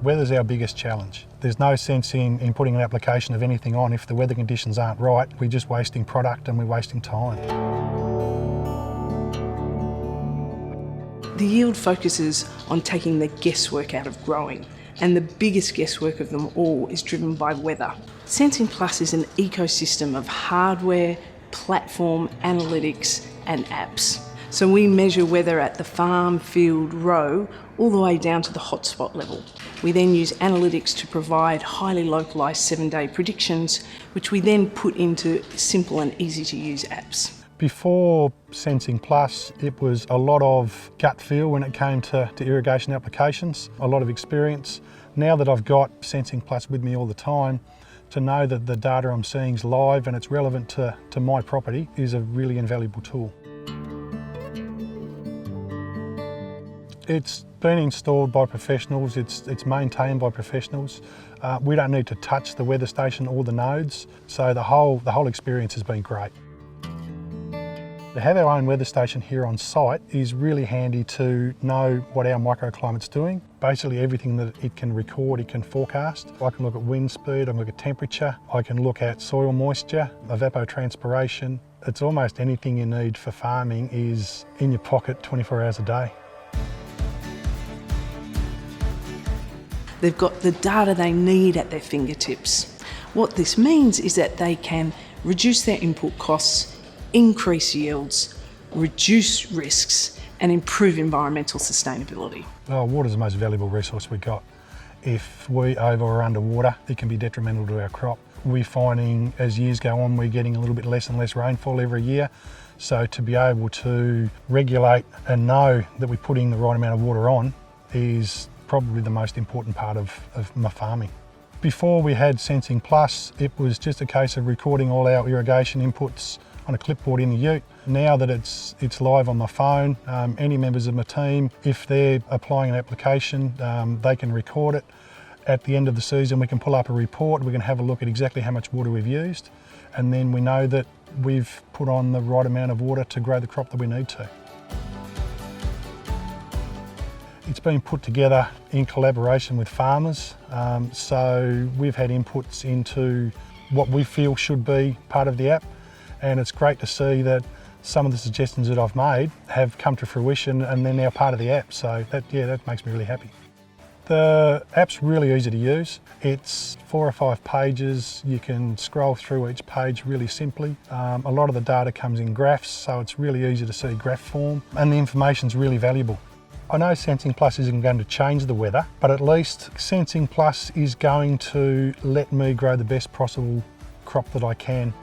Weather's our biggest challenge. There's no sense in putting an application of anything on if the weather conditions aren't right. We're just wasting product and we're wasting time. The yield focuses on taking the guesswork out of growing, and the biggest guesswork of them all is driven by weather. Sensing Plus is an ecosystem of hardware, platform, analytics and apps. So we measure weather at the farm, field, row, all the way down to the hotspot level. We then use analytics to provide highly localised 7-day predictions, which we then put into simple and easy to use apps. Before Sensing Plus, it was a lot of gut feel when it came to irrigation applications, a lot of experience. Now that I've got Sensing Plus with me all the time, to know that the data I'm seeing is live and it's relevant to my property is a really invaluable tool. It's been installed by professionals, it's maintained by professionals. We don't need to touch the weather station or the nodes, so the whole experience has been great. To have our own weather station here on site is really handy to know what our microclimate's doing. Basically everything that it can record, it can forecast. I can look at wind speed, I can look at temperature, I can look at soil moisture, evapotranspiration. It's almost anything you need for farming is in your pocket 24 hours a day. They've got the data they need at their fingertips. What this means is that they can reduce their input costs, increase yields, reduce risks and improve environmental sustainability. Well, water's the most valuable resource we've got. If we over or underwater, it can be detrimental to our crop. We're finding as years go on, we're getting a little bit less and less rainfall every year. So to be able to regulate and know that we're putting the right amount of water on is probably the most important part of my farming. Before we had Sensing Plus, it was just a case of recording all our irrigation inputs on a clipboard in the ute. Now that it's live on my phone, any members of my team, if they're applying an application, they can record it. At the end of the season, we can pull up a report, we can have a look at exactly how much water we've used, and then we know that we've put on the right amount of water to grow the crop that we need to. It's been put together in collaboration with farmers, so we've had inputs into what we feel should be part of the app. And it's great to see that some of the suggestions that I've made have come to fruition and they're now part of the app. So that makes me really happy. The app's really easy to use. It's 4 or 5 pages. You can scroll through each page really simply. A lot of the data comes in graphs, so it's really easy to see graph form, and the information's really valuable. I know Sensing Plus isn't going to change the weather, but at least Sensing Plus is going to let me grow the best possible crop that I can.